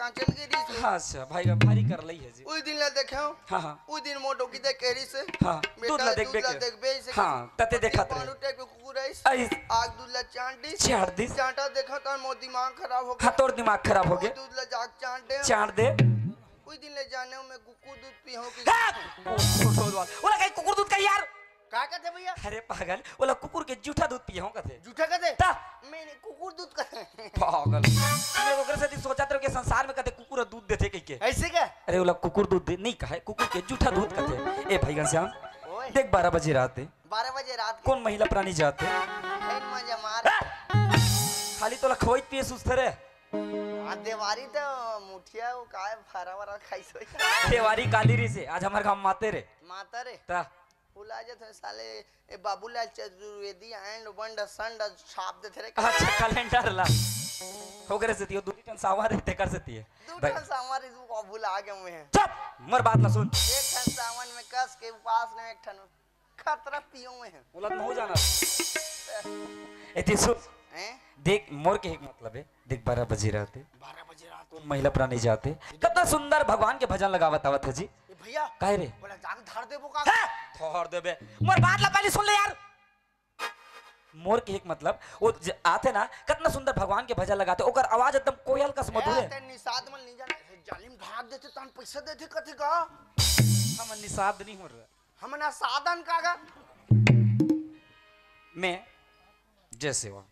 कांचल गिरी से हाँ अच्छा भाई भारी कर लई है जी उस दिन ला देखे हाँ हाँ उस दिन मोटो की दे केरी से हाँ दूध ला देख बे से हाँ तते देखा पानु टाइप के कुकुर है आई आग दूध ला चांटी चाट दी चांटा देखा तो मोर दिमाग खराब हो गया हाँ तोर दिमाग खराब हो गया दूध ला जाग चांटे चाट दे उस दिन ले जाने में कुकुर दूध पीहो की ओला कहीं कुकुर दूध का यार का कहते भैया अरे पागल ओला कुकुर के जूठा दूध पिए हो कथे झूठा कहते ता मैंने कुकुर दूध कहते पागल मैं ओकरे से सोचा तो के संसार में कथे कुकुर दूध देथे कह के ऐसे क्या अरे ओला कुकुर दूध नहीं कहे कुकुर के जूठा दूध कथे ए भाई घनश्याम देख 12 बजे रात है 12 बजे रात कौन महिला प्राणी जाते मजा मार खाली तो लखवई पिए सुस्तर है देवारी तो मुठिया वो काय फरा वरा खाई सोई देवारी कालीरी से आज हमारे गांव माते रे माता रे ता बुला जाते साले ए बाबूलाल चतुर्वेदी एंड बंड संड छाप देते रे अच्छा कैलेंडर ला हो करे से दियो दूरी टन सावर रहते कर सकती है दूठन सामान इस को भुला गए मैं चुप मर बात ना सुन एक ठन सामान में कस के पास में एक ठन खतरा पियो में है उलट में हो जाना एती सुन हैं देख मोर के एक मतलब है देख 12 बजे रहते 12 बजे रात तो महिला प्राणी जाते कितना सुंदर भगवान के भजन लगावत आवत है जी ए भैया काहे रे बोला जाग धार देबो का थोड़ देबे मोर बात ला पहले सुन ले यार मोर के एक मतलब वो आते ना कितना सुंदर भगवान के भजन लगाते ओकर आवाज एकदम कोयल का मधुर है ते निषाद मन नहीं जाने जालिम भाग देते तन पैसा देते कथि का हम निषाद नहीं हो रहा हमना साधन कागा मैं जय सेवा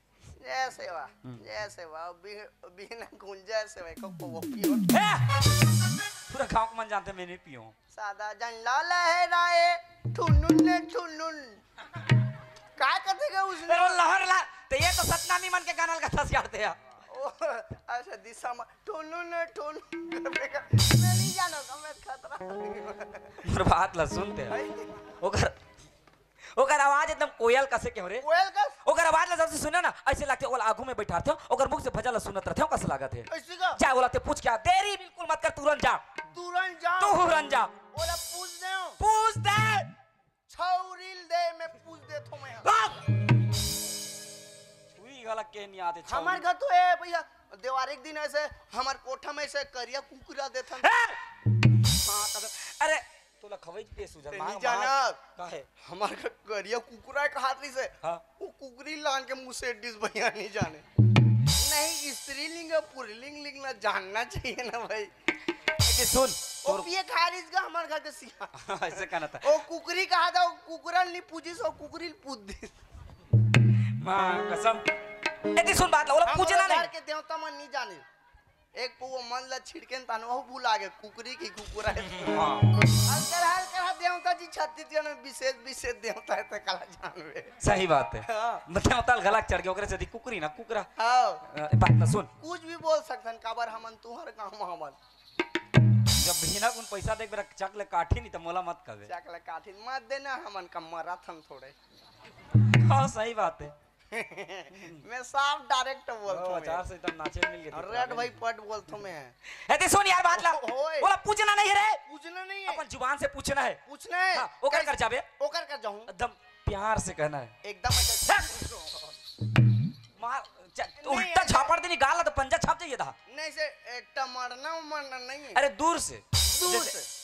जय सेवा बिना गुंजा सेवा को वो पियो पूरा गांव को मन जानते मैं नहीं पियो सादा झंडा लहराए ठुनुन ने ठुनुन का कहते का उसने अरे लहर ला तो ये तो सतनामी मन के गाना का था यारते हैं अच्छा दिशा में ठुनुन ने ठुन मैं नहीं जानो मैं खतरा मोर बात ला सुनते हैं ओकर आवाज एकदम कोयल कसे के हो रे कोयल का ओकर आवाज ला जब से सुने ना ऐसे लगते ओला आगू में बैठा थे ओकर मुख से भजन ला सुनत रहते हो कस लागत है ऐसे का जा ओला ते पूछ क्या देरी बिल्कुल मत कर तुरंत जा तुरंत जा बोला पूछ दे छौरील दे मैं पूछ दे थो मैं छुई गला के नहीं आते हमार घर तो है भैया देवार एक दिन ऐसे हमार कोठा में ऐसे करिया कुकुरा देथन हां अरे तोला खवई पे सुजन नहीं जाना काहे हमार घर करिया कुकुरा के हाथरी से हां वो कुकुरी लान के मुंह से डिस भैया नहीं जाने नहीं स्त्रीलिंग पुल्लिंग लिंग जानना चाहिए ना भाई ये सुन ओ पिए खारिज का हमार घर के सिया ऐसे कहना था ओ कुकुरी कहा था कुकुरा नहीं पूजी सो कुकुरी पूछ दी मां कसम एती सुन बात ला ओला पूछना नहीं घर के देवता मन नहीं जाने एक वो मन ला छिड़के तान वो भूला गए कुकुरी की कुकुरा है हां हल देवता जी छत्तीसगढ़ में विशेष देवता है त कला जानवे सही बात है मतलब ताल गलत चढ़ गया ओकरे से कुकुरी ना कुकुरा हां बात ना सुन कुछ भी बोल सकथन काबर हमन तुहर काम हमन जब बिना कुन पैसा देख बेरा चकले काठी नहीं तो मोला मत करे चकले काठी मत देना हमन का मराथन थोड़े हां सही बात है मैं साफ डायरेक्ट बोलता हूं 4 से तब नाचे मिल गए रेड भाई पट बोलता मैं एते सुन यार बात ला बोला पूछना नहीं है रे पूछना नहीं है अपन जुबान से पूछना है हां ओकर कर जाबे ओकर कर जाऊं एकदम प्यार से कहना है एकदम ऐसे मार उल्टा छापड़ देनी गाल तो पंजा छाप जाइए था नहीं से एकटा मरना नहीं है अरे दूर से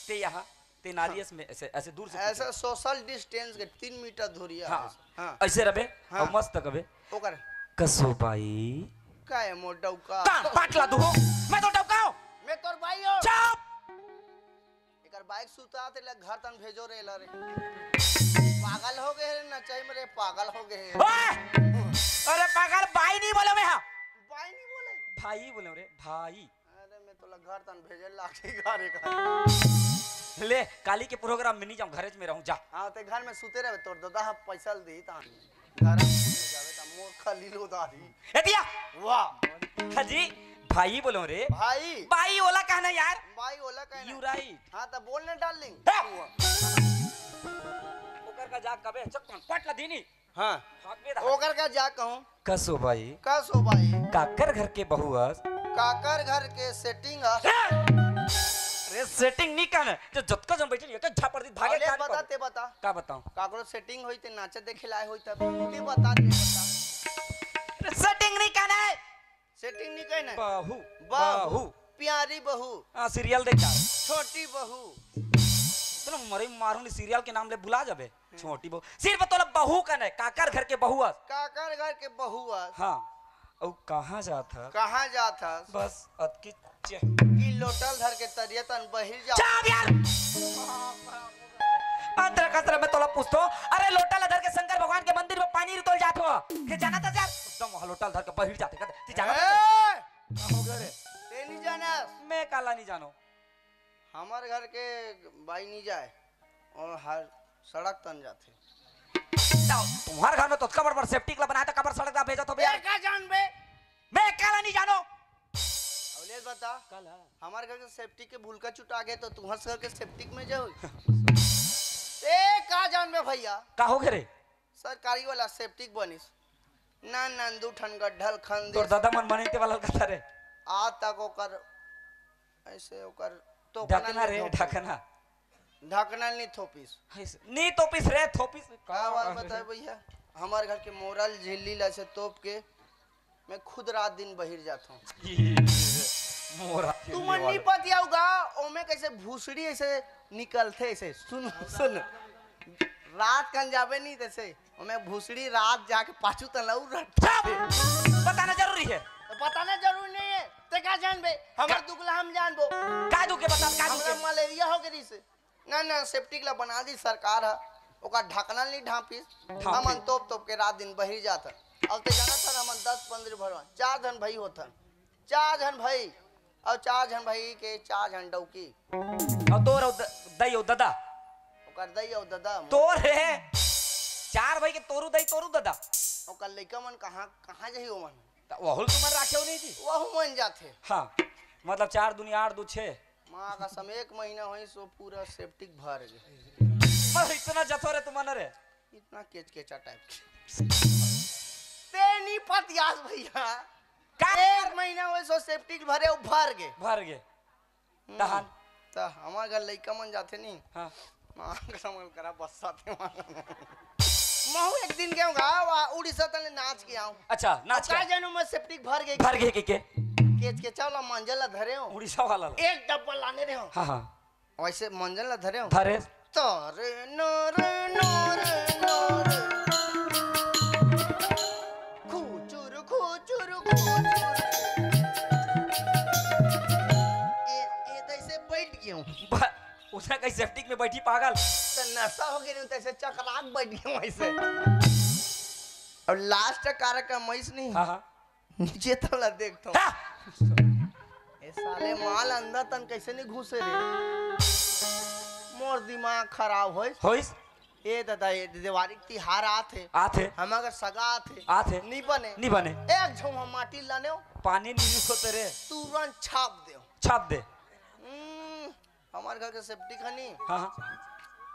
ते यहां ते नारियस में ऐसे दूर से ऐसा सोशल डिस्टेंस के 3 मीटर दूरी है हां ऐसे रबे और मस्त कबे ओकर कसो भाई का है मोर डौका पाटला दू मैं तो डौका हूं मैं तोर भाई हूं चुप एकर बाइक सुता ते ले घर तन भेजो रे ला रे पागल हो गए ना चाहिए मेरे पागल हो गए अरे पागल भाई नहीं बोले मैं भाई नहीं बोले भाई बोले रे भाई अरे मैं तो घर तन भेजे लाठी घरे का ले काली के प्रोग्राम में नहीं जाऊं घर में रहूं जा हां ते घर में सुते रहे तोर दादा पैसा दी ता घर में जावे ता मोर खलील उदारी एतिया वाह हाजी भाई बोलो रे भाई ओला कहना यार भाई ओला कहना यू राइट हां तो बोलने डार्लिंग ओकर का जा कबे चक्कन पटला दीनी हां ओकर का जा कहूं कसो भाई काकर घर के बहुआस काकर घर के सेटिंग अरे सेटिंग नहीं करना जो जतका जम बैठे एक झापड़ दी भागे का बता का बताऊं काकरो सेटिंग होई ते नाचे देखे लाए होई तब ते बता सेटिंग नहीं करना है सेटिंग नहीं कहना बाहु बाहु प्यारी बहू, हाँ सीरियल देखा छोटी बहू। तो मरे मारू नहीं सीरियल के नाम ले बुला जाबे छोटी बहू सिर्फ तोला बहू का नहीं काकर घर के बहू काकर घर के बहू। हाँ और कहाँ जाता कहाँ जाता? बस अतकी की लोटल धर के तरियतन बहिर जा। चाप यार अंदर कतरे में तोला पूछतो अरे लोटल धर के शंकर भगवान के मंदिर में पानी रितोल जात हो के जाना था यार एकदम वहां लोटल धर के बहिर जाते कहते जाना हो गए रे ते नहीं जाना? मैं काला नहीं जानो हमारे घर के बाई नहीं जाए और हर सड़क तन जाते। तुम्हारे घर में तो कबर पर सेफ्टी क्लब बनाया था कबर सड़क भेजा तो यार क्या जान बे? मैं काला नहीं जानो अवलेश बता कल हमारे घर के सेफ्टी के भूल का चुटा गए तो तुम्हारे घर के सेफ्टी में जाओ। ए का जान बे भैया? का हो गए रे सरकारी वाला सेफ्टी बनिस ना नंदू ठन गड्ढल खन तोर दादा मन बनैते वाला कथा रे आज तक ओकर ऐसे ओकर तो ढकना रे ढकना ढकना नहीं थोपिस नी तोपिस रे थोपिस का बात बताए भैया? हमारे घर के मोरल झिल्ली ला से तोप के मैं खुद रात दिन बहिर जाता हूँ। मोरा तुम नहीं पतिया होगा ओमे कैसे भूसड़ी ऐसे निकलते ऐसे सुन सुन रात कन जावे नहीं तैसे ओमे भूसड़ी रात जाके पाछू तलाऊ बताना जरूरी है बताना जरूरी नहीं है ते का जानबे हमर दुगला हम जानबो का दू के बता का दू हमरा के मलेरिया हो गई से ना सेफ्टी ला बना दी सरकार है ओका ढकना नहीं ढापिस हमन तोप तोप के रात दिन बहिर जाता। अब ते जाना था हमन 10-15 भरवा 4 जन भाई होता 4 जन भाई और 4 जन भाई के 4 जन डौकी और तोर दई दादा ओकर दई और दादा तोर है 4 भाई के तोरू दई तोरू दादा ओकर लइका मन कहां जही ओमन वहुल तुमन राखे नहीं थी वहु मन जाते। हाँ मतलब 4 दुनिया 8 2 6 मां का समय 1 महीना होई सो पूरा सेफ्टी भर गए। मर इतना जथो रे तुमन रे इतना केचा टाइप ते नहीं पतियास भैया का 1 महीना होई सो सेफ्टी भरे भर गए दहन त हमार घर लइका मन जाते नहीं। हाँ मां का समझ करा बसाते महू एक दिन गऊंगा उड़ीसा तले नाच के आऊं। अच्छा नाच का जानू मैं सेफ्टी भर गए के केच के चावला मंजल ला धरे हो उड़ीसा वाला एक डब्बा लाने रहे हो। हाँ हाँ वैसे मंजल ला धरे हो धरे तोरे नोरे नोरे नोरे खूचुर खूचुर खूचुर ए तैसे बैठ गया उसने कहीं सेफ्टी में बैठी पागल तो नशा हो गया तैसे चकराक बैठ गया वैसे। और लास्ट कार्यक्रम मैस नहीं हाँ हाँ नीचे तला देखता हूँ हाँ। ए साले माल अंदर तन कैसे नहीं घुसे रे मोर दिमाग खराब होइस ए दादा ये दिवाली तिहार आते हम अगर सगा आते नहीं बने एक झोम हम माटी लाने हो पानी नहीं होते रे तुरंत छाप दे हमारे घर के सेफ्टी खनी हाँ हाँ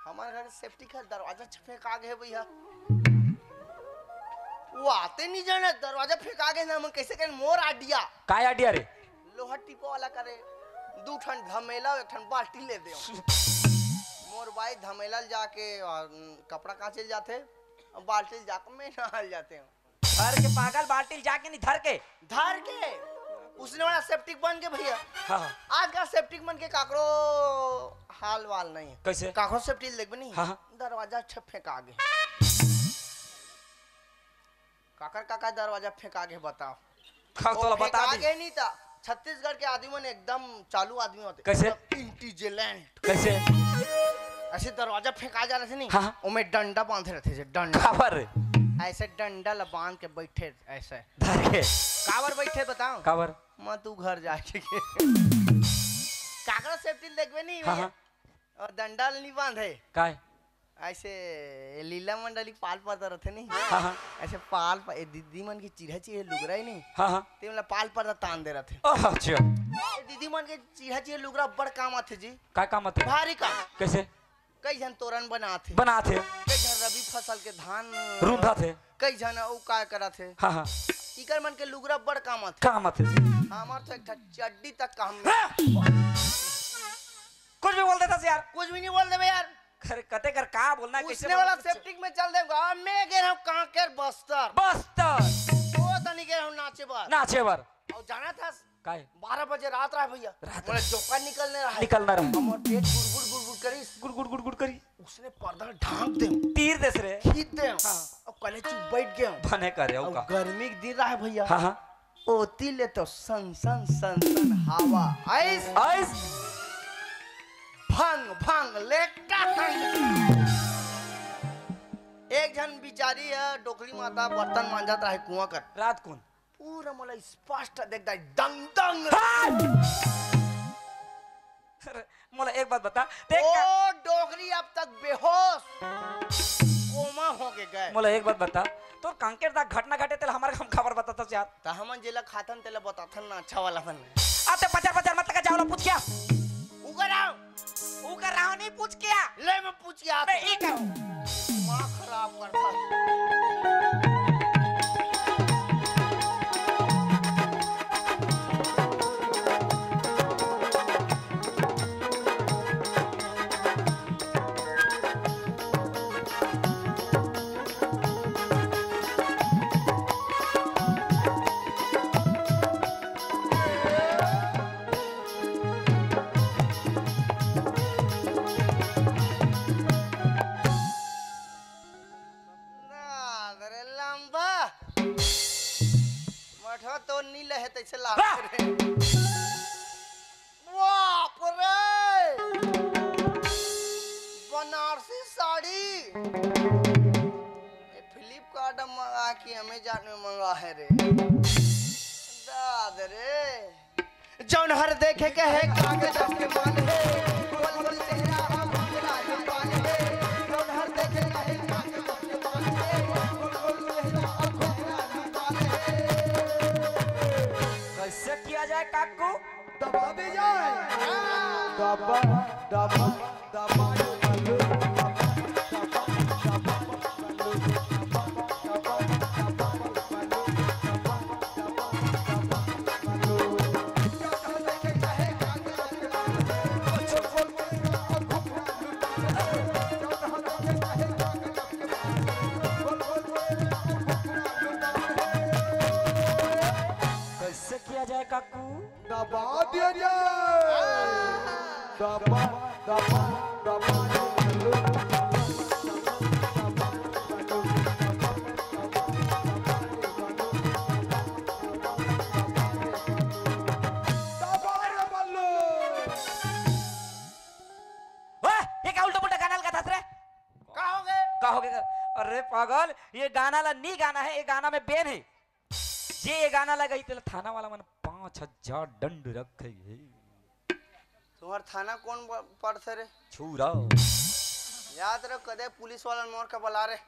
हमारे घर के सेफ्टी का दरवाजा फेंका गए भैया वो आते नहीं जाने दरवाजा फेंका गए ना हम कैसे करें मोर आडिया काय आडिया रे लोहा टिपो वाला करे 2 ठन धमेला 1 ठन बाल्टी ले दे मोर भाई धमेला जाके कपड़ा कांचे जाते बाल्टी जाके में नहाल जाते हैं धर के पागल बाल्टी जाके नहीं धर के उसने वाला सेप्टिक बन के भैया। हाँ आज का सेप्टिक बन के काकरो हाल वाल नहीं कैसे काकरो सेप्टिक लेग बनी हाँ दरवाजा फेंका गए काका दरवाजा फेंका गए बताओ तो बता आगे नहीं था छत्तीसगढ़ के आदमी मन एकदम चालू आदमी होते कैसे इंटेलिजेंट कैसे ऐसे दरवाजा फेंका जा रहे थे नहीं हाँ उमे डंडा बांधे रहते थे डंडा काबर ऐसे डंडा ला बांध के बैठे ऐसे धर के काबर बैठे बताओ काबर मैं तू घर जाके काकरा सेफ्टी देखबे नहीं हाँ हाँ और डंडा नहीं बांधे काय ऐसे लीला मंडली पाल पर्दा रहते नहीं हाँ हाँ ऐसे पाल दीदी मन की चिढ़ा लुगरा ही नहीं हाँ हाँ ते मतलब पाल पर्दा तान दे रहते अच्छा दीदी मन के चिढ़ा लुगरा बड़ काम आते जी काय काम आते भारी काम कैसे कई जन तोरण बनाते कई जन रबी फसल के धान रूंधा थे कई जन उ का करा थे हाँ हाँ इकर मन के लुगरा बड़ काम आते हमार तो एक चड्डी तक काम में कुछ भी बोल देता यार कुछ भी नहीं बोल देबे यार कते कर का बोलना है उसने वाला सेफ्टिक में चल देगा मैं गे रहा हूं कांकेर बस्तर बस्तर वो तनी गे रहा हूं नाचे बर और जाना था का है? 12 बजे रात रहा भैया, बोले जोका निकलने रहा, निकलना रहा, हमर पेट गुड़गुड़ गुड़गुड़ करी, गुड़ गुड़ गुड़ करी, उसने पर्दा ढांक दे, तीर देस रे, खींच दे, हाँ। और कले चुप बैठ गया, बने करे और का गर्मी के दिन रहा भैया, हाँ हाँ ओती ले तो सन सन सन सन हवा आइस आइस भंग भंग लेका एक जन बिचारी है डोकरी माता बर्तन मांजत रहे कुआं कर, रात कौन पूरा मोला स्पष्ट देखता है दंग दंग, अरे, मोला एक बात बता देख ओ का- डोकरी अब तक बेहोश कोमा हो के गए, मोला एक बात बता तो कांकेर दा घटना घटे तेल हमारे हम खबर बताता यार तो हमन जेला खातन तेला बताथन ना अच्छा वाला बन आते पचार पचार मत लगा जाओ पूछ क्या उगर आओ ऊ कर रहा नहीं पूछ क्या ले मैं पूछ के आता मैं ई करूं मां खराब करता तो नीले है तैसे लाग रे बाप रे बनारसी साड़ी फ्लिपकार्ट में मंगा के अमेजॉन में मंगा है रे दाद रे जौन हर देखे के है कागज के मान है गोल गोल चेहरा मंगला जवान है जौन हर देखे के है कागज के मान है गोल गोल चेहरा मंगला जवान है कैसे किया जाए काकू दबा दी जाए दबा दबा दबा कैसे किया जाए काकू दबा दिया जाए दबा दबा दबा दबा रे बल्लू वाह ये क्या उल्टा पुल्टा गाना लगा था रे कहोगे कहोगे अरे पागल ये गाना ला नी गाना है ये गाना में बेन है ये गाना लगाई तेल थाना वाला मन 5000 दंड रखे है तुम्हार थाना कौन पड़ते रे छुरा याद रख कदे पुलिस वाला मोर के बुला रे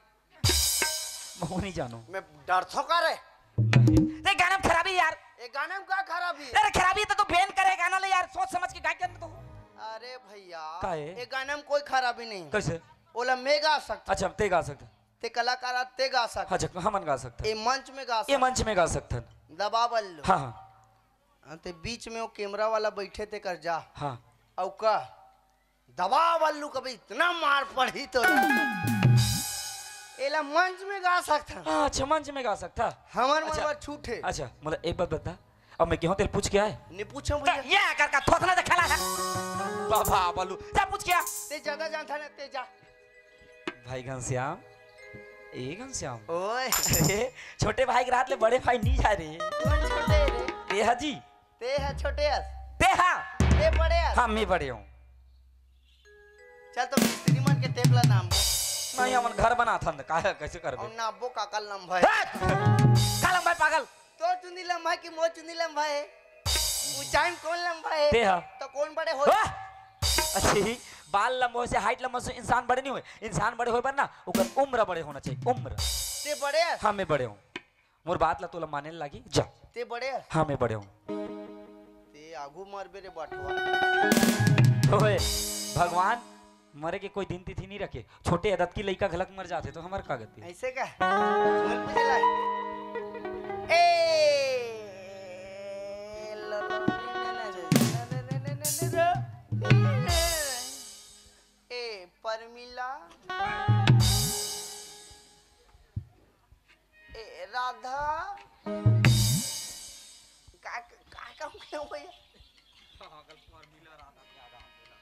मैं नहीं जानो मैं डर थो का रे ये गाना में खराबी यार ये गाने में क्या खराबी है अरे खराबी तो तू बैन करे गाना ले यार सोच समझ के गा के तो अरे भैया का है? ये गाने में कोई खराबी नहीं कैसे ओला मैं गा सकता अच्छा ते गा सकते ते कलाकार ते गा सकता अच्छा हमन गा सकते ये मंच में गा ये सकता मंच में गा सकते हैं। दबा बल्लू हाँ हाँ हाँ, ते बीच में वो कैमरा वाला बैठे ते कर जा हाँ औ का दबा बल्लू कभी इतना मार पड़ी तो एला मंच में गा सकता हाँ, अच्छा मंच में गा सकता हमार अच्छा। मनवा छूटे अच्छा मतलब एक बात बता अब मैं क्यों तेरे पूछ के आए ने पूछो भैया ये कर का थोथना दे खेला है बाबा बालू जा पूछ क्या ते ज्यादा जानता ना ते जा भाई घनश्याम ए घनश्याम ओए अरे छोटे भाई के रात ले बड़े भाई नहीं जा रहे कौन छोटे रे ते हाजी ते है छोटे हस ते हाँ ते बड़े हस हाँ मैं बड़े हूँ चल तो मिस्त्री मन के टेपला नाम बो नहीं हमन घर बना था का कैसे कर और नाबो काकल नाम भाई कालम भाई पागल तो चुनी लंबा की मो चुनी लंबा है ऊंचाई कौन लंबा है ते हाँ तो कौन बड़े हो अच्छी ही बाल लंबो से हाइट लंबो से इंसान बड़े नहीं हुए इंसान बड़े होए पर ना ओकर उम्र बड़े होना चाहिए उम्र ते बड़े हस हाँ मैं बड़े हूँ मोर बात ला तोला माने लगी जा ते बड़े हस हाँ मैं बड़े हूँ ते आगू मार बेरे बटवा ओए भगवान मरे के कोई दिन तिथि नहीं रखे छोटे अदत की लड़का घलक मर जाते तो हमार का गति ऐसे का मन बुझला ए ए परमिला ए राधा का कहूँ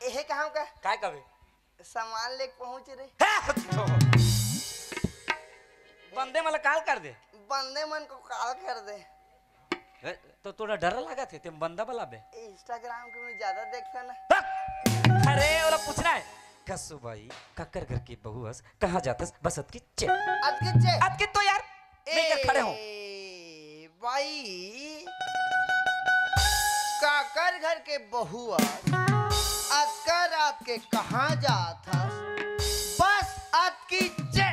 एहे कहाँ का काय कबे सामान लेके पहुंच रे बंदे मला काल कर दे बंदे मन को कॉल कर दे। तो थोड़ा डर लगा थे तुम बंदा बला बे इंस्टाग्राम के में ज्यादा देखता ना। अरे वाला पूछना है कसु भाई कक्कर घर की बहू हस कहाँ जातस बसत की चे आज के तो यार लेकर खड़े हो भाई काकर घर के बहुआ अक्कर रात के कहाँ जाता बस आज की चे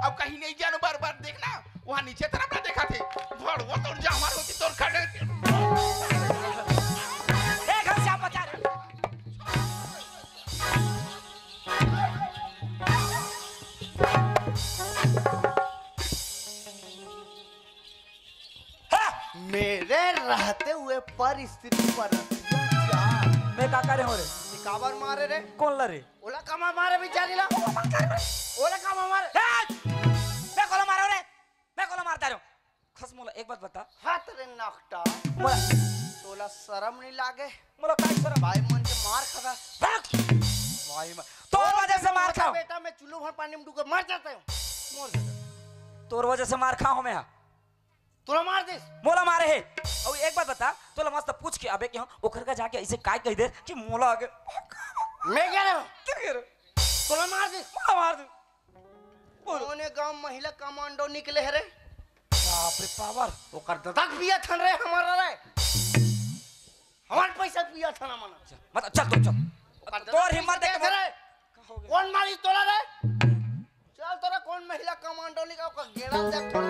अब कहीं नहीं जानो बार बार देखना वहाँ नीचे तरफ ना देखा थे भड़वा तोड़ जा हमारे होती तोड़ खड़े एक हम से बता रहे मेरे रहते हुए परिस्थिति पर मैं का करे हो रे काबर मारे रे कौन लरे ओला कमा मारे बेचारी ला ओला कमा मारे मैं कोला मारो रे मैं कोला मारता रहो खस मोला एक बात बता हाथ रे नकटा मोला तोला शर्म नहीं लागे मोला काय शर्म भाई मन के मार खाता भाई तोर वजह से मार खाओ बेटा मैं चुल्लू भर पानी में डूब के मर जाता हूँ मोर जाता तोर वजह से मार खाओ मैं तोला मार दे मोला मारे है और एक बात बता तोला मस्त पूछ के अबे कि हम ओखर का जाके ऐसे काय कह दे कि मोला आगे मैं कह रहा हूँ क्या कह रहे तोला मार दे मोला मार दे ओने गांव महिला कमांडो निकले है रे बाप रे पावर ओकर दतक पिया थन रे हमारा रे हमार पैसा पिया था ना मना मत चल चल तोर हिम्मत देख के रे कौन मारी तोला रे चल तोरा कौन महिला कमांडो निका का गेड़ा देख थोड़ा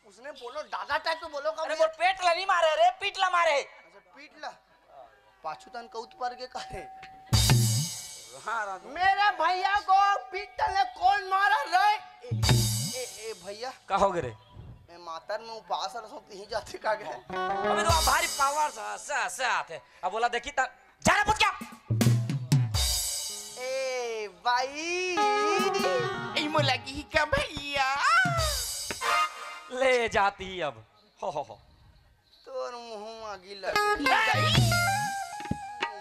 उसने बोलो दादा टाइप तो बोलो अरे वो पेट ला नहीं मारे रे पीठ ला मारे अच्छा पीट ला पाछुतन कौत पर के काहे हां राजू मेरे भैया को पीटने कौन मारा रे ए भैया का हो गए रे मैं मातर में उपास रहा हूं ही जाते का गए अबे तो भारी पावर से आते अब बोला देखी ता जाना पूछ क्या ए भाई ए मोला की का भैया ले जाती अब हो तोर मुंह में गिल लगे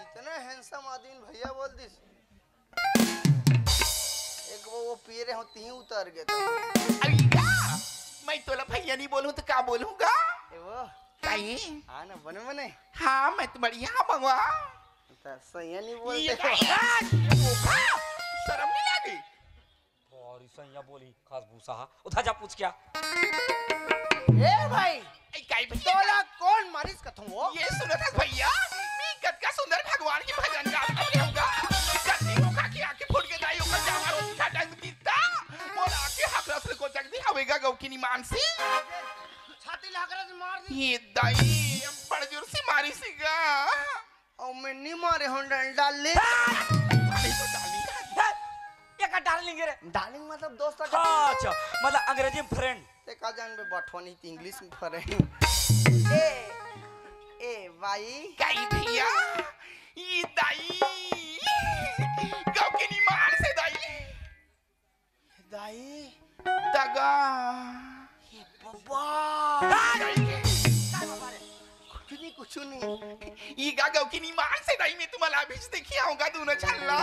इतना हैंडसम आदमी भैया बोल दिस एक वो पी रहे हो तीन उतर गए अईगा मैं तोला भैया नहीं बोलूं तो क्या बोलूंगा ए वो कहीं हां ना बने हाँ मैं तो बढ़िया मंगवा तो सही नहीं बोलते ये शर्म नहीं लगी और सैया बोली खास भूसा उठा जा पूछ क्या ए भाई ए काई तोला कौन मारिस कथो वो ये सुनो था भैया मैं गद का सुंदर भगवान की भजन गाता रहूंगा गद्दी मुखा की आंखें फूट के दाई ऊपर जावा रोटी खा डांग दीता और आंखें हक रस को जग दी हवेगा गौ की मानसी छाती लहकरा से मार दी ये दाई बड़ जोर से मारी सीगा और मैं नहीं मारे हूं डाल ले अरे तो डाली ये का डार्लिंग रे डार्लिंग मतलब दोस्त का अच्छा मतलब अंग्रेजी में फ्रेंड ते का जान बे बठवानी इंग्लिश में फ्रेंड ए भाई काई भैया ये दाई गौ की मार से दाई दाई दगा बाबा कुछ नहीं ये गौ की मार से दाई में तुम्हारा अभी देखी आऊंगा दोनों छल्ला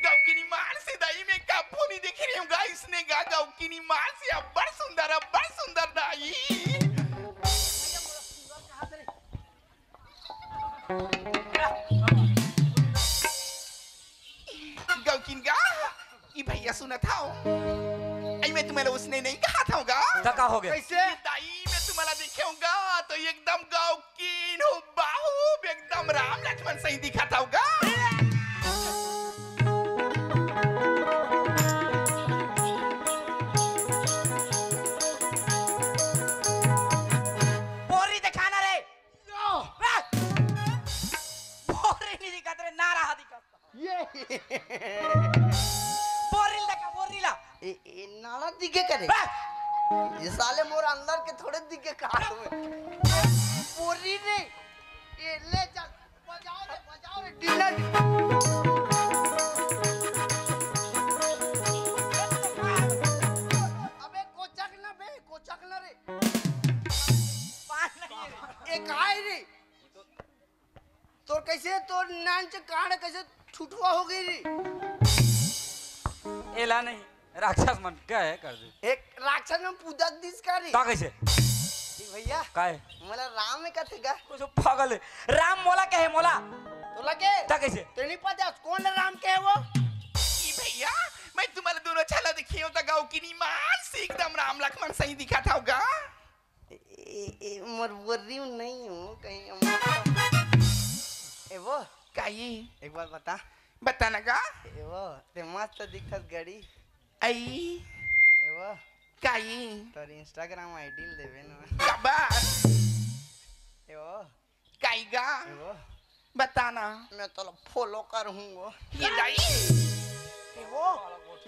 गौ की मार से दाई में कबू नहीं देख रही हूँगा इसने गौ की मार से अब्बर सुंदर दाई गौ की ये भैया सुना था आई मैं तुम्हें उसने नहीं कहा था होगा का हो गया कैसे दाई मैं तुम्हारा देखेऊंगा तो एकदम गौ की बाहू एकदम राम लक्ष्मण सही दिखा था होगा ये बोरिल देखा बोरिला ए नाला दिखे करे ये साले मोर अंदर के थोड़े दिखे काट में बोरी रे ये ले जा बजाओ रे डिनर अबे कोचक ना रे पास नहीं है। एक आए रे तोर कैसे तोर नान से कान कैसे छुटवा हो गई रे एला नहीं राक्षस मन क्या है कर दे एक राक्षस में पूजा दिस का रे का कैसे ठीक भैया का है मला राम में कथे गा कुछ पागल है राम मोला क्या है मोला तो लगे का कैसे तो नहीं पता कौन राम के है वो ई भैया मैं तुम्हारे दोनों छाला दिखी होता गाँव की नी मार से एकदम राम लक्ष्मण सही दिखा था होगा मर बोरी नहीं हूँ कहीं ए वो काई एक बार बता ना गा ए वो ते मस्त दिखत गड़ी आई ए वो काई तोर इंस्टाग्राम आईडी देवे ना कबार ए वो काई गा ए वो बताना मैं तो फॉलो करूँगा ये दाई ए वो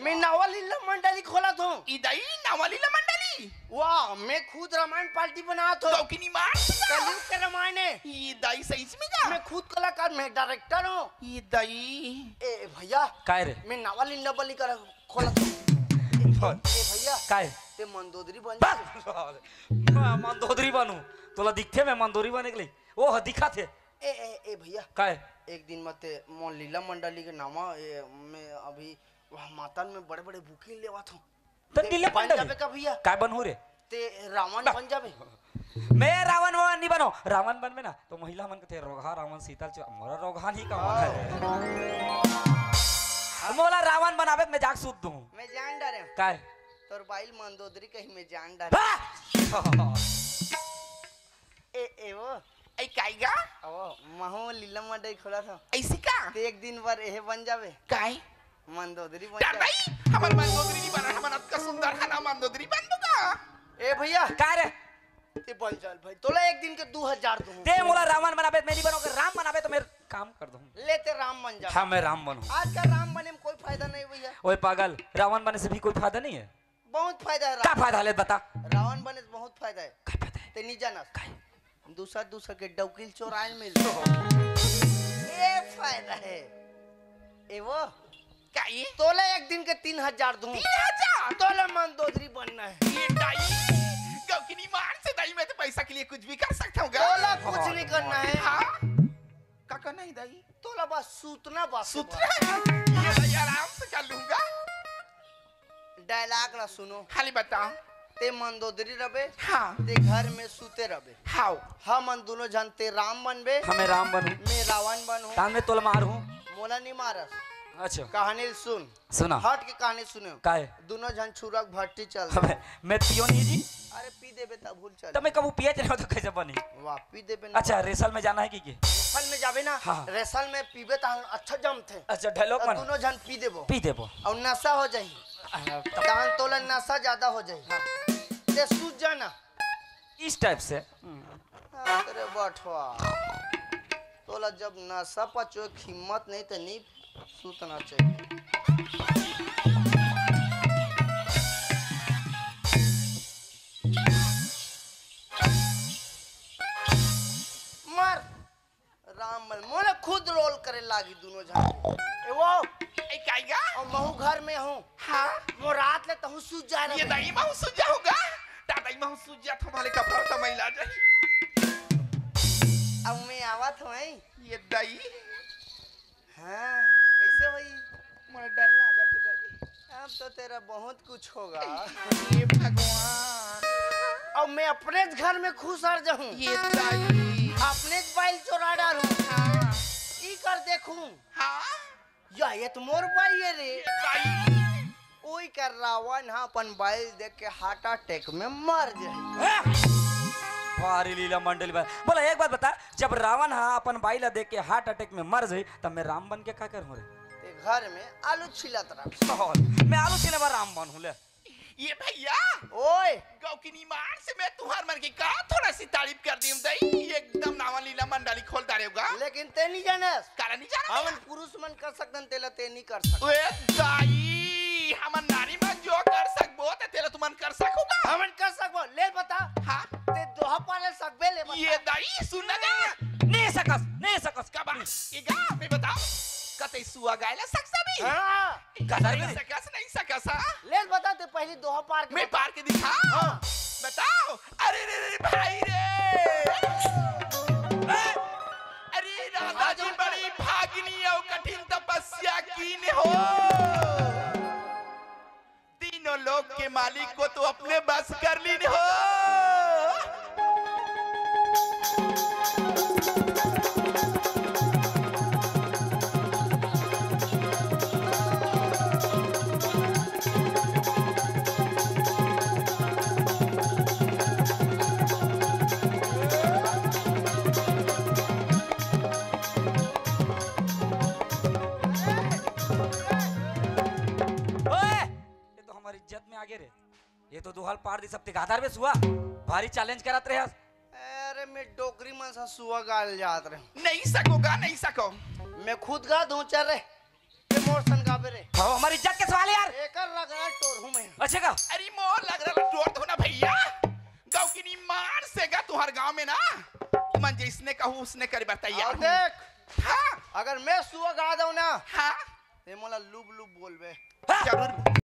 मैं नवलीला मंडली खोला था ये दाई नावाली ला मंडली वाह मैं खुद रामायण पार्टी बना था गाँव की नी मार कलयुग के रामायण है ये दाई सही में गा मैं खुद कलाकार मैं डायरेक्टर हूँ ये दाई ए भैया का रे मैं नवलीला बली कर खोला था ए भैया का है ते मंदोदरी बन जा मैं मंदोदरी बनूं तोला दिखते मैं मंदोदरी बने के लिए वो ह दिखा थे ए भैया का है एक दिन मत मोन लीला मंडली के नामा मैं अभी वहाँ मातन में बड़े बड़े बुके लेवा था तो नीले बन मंडली जाबे का भैया का बनू रे ते रावण बन जाबे मैं रावण वावण नहीं बनो रावण बन में ना तो महिला मन के थे रोघा रावण सीतल मोरा रोघा नहीं का मन है मोला रावण बनावे मैं जाग सूत दूं मैं जान डरे का है तोर बाइल मंदोदरी कहीं मैं जान डरे ए वो आई काई गा ओ महो लीला मंडली खोला था ऐसी का ते एक दिन बार एहे बन जाबे काई मंदोदरी बन डर जाबे नहीं हमार मंदोदरी नहीं बना हमार का सुंदर खाना मंदोदरी बन दूंगा ए भैया का रे ते बन चल भाई तोला एक दिन के 2000 दूं ते मोला रावण बनावे मैं नहीं बनोगे राम बनावे तो मैं काम कर दूं लेते राम बन जा हाँ मैं राम बनूं आज का राम बने में कोई फायदा नहीं भैया ओए पागल रावण बनने से भी कोई फायदा नहीं है बहुत फायदा है क्या फायदा ले बता रावण बने से बहुत फायदा है क्या फायदा है ते नहीं जाना दूसरा के डौकिल चोरायल मिल ये फायदा है ए वो काई तोला एक दिन के 3000 दूं 3000 तोला मंदोदरी बनना है ये दाई गाँव की नी मार से दाई मैं तो पैसा के लिए कुछ भी कर सकता हूँ तोला कुछ नहीं करना है हाँ का करना है दाई तोला बस सूतना बस सूत्र ये दाई आराम से कर लूंगा डायलॉग ना सुनो खाली बताओ ते मंदोदरी रबे हाँ ते घर में सूते रबे हाउ हम दोनों जानते राम बनबे हमें राम बनूं मैं रावण बनूं तान में तोल मार हूँ मोला नहीं मारस अच्छा कहानी सुन सुना हट के कहानी सुनो का है दोनों जन छुरक भट्टी चल हमें मैं पियो नहीं जी अरे पी देबे तब भूल चल तो मैं कबू पिए नहीं हो तो कैसे बनी वाह पी देबे ना अच्छा रेसल में जाना है कि रेसल में जाबे ना हाँ। रेसल में पीबे तो अच्छा जम थे अच्छा डायलॉग तो मन दोनों जन पी देबो पी देबो और नशा हो जाई तहन तोला नशा ज्यादा हो जाई ते सूझ जाना इस टाइप से अरे बठवा तोला जब नशा पचो हिम्मत नहीं तो नहीं सूतना चाहिए मर राम बन मोने खुद रोल करे लागी दोनों जन ए वो ए काईगा और महू घर में हूँ हाँ वो रात ले तहु सूझ जा ये रहा दाई महू सूझ जाऊंगा दादाई महू सूझ जा तुम्हारे कपड़ा तो मैला जाई अब मैं आवत हूँ ये दाई हाँ कैसे भाई मुझे डर लगा थे दाई अब तो तेरा बहुत कुछ होगा ये भगवान अब मैं अपने घर में खुश हर जाऊँ ये दाई अपने बाइल चोरा डालूं हाँ ई कर देखूं हाँ या ये तो मोर बाई है रे ये दाई ओई कर रावण हाँ अपन बाइल देख के हार्ट अटैक में मर जाए वारी लीला मंडली बा बोला एक बात बता जब रावण हाँ अपन बाइला देख के हार्ट अटैक में मर जाई तब मैं राम बन के क्या कर रे ते घर में आलू छिलत रहा मैं आलू छिले बा राम बन हूं ले ये भैया ओए गाँव की नीमान से मैं तुम्हार मन की का थोड़ा सी तारीफ कर दी दई एकदम नावा लीला मंडली खोल दारे होगा लेकिन ते नहीं जानस काला नहीं जाना हमन पुरुष मन कर सकतन तेला ते नहीं कर सकत ओए दाई हमन नारी मन जो कर सकबो ते तेला तुमन कर सकोगा हमन कर सकबो ले बता हां ते दोहा पाले सकबे ले बता ये दाई सुन लगा नहीं सकस का बा ये गा मैं बताओ कते सुआ गायला सकसा भी हां गदर में नहीं सकस हां ले बता ते पहली दोहा पार के मैं बता। पार के दिखा बताओ अरे रे भाई रे अरे राधा जी बड़ी भागिनी और कठिन तपस्या कीन हो तीनों लोग के मालिक को तो अपने बस कर लीन हो इज्जत में आगे रे ये तो दुहल पार दी सब गाधार में सुआ भारी चैलेंज करत रहे अरे मैं डोकरी मन सा सुआ गाल जात रहे नहीं सकोगा नहीं सको मैं खुद गा दूं चल रे के मोर सन गाबे रे हाँ हमारी इज्जत के सवाल है यार एकर रगड़ा टोर हूं मैं अच्छे का अरे मोर लग रहा टोर दो ना भैया गाँव की नी मार से गा तुम्हारे गाँव में ना मन जिसने कहूँ उसने कर बताइए और देख हाँ अगर मैं सुआ गा दूं ना हाँ ते मोला लुब लुब बोलबे जरूर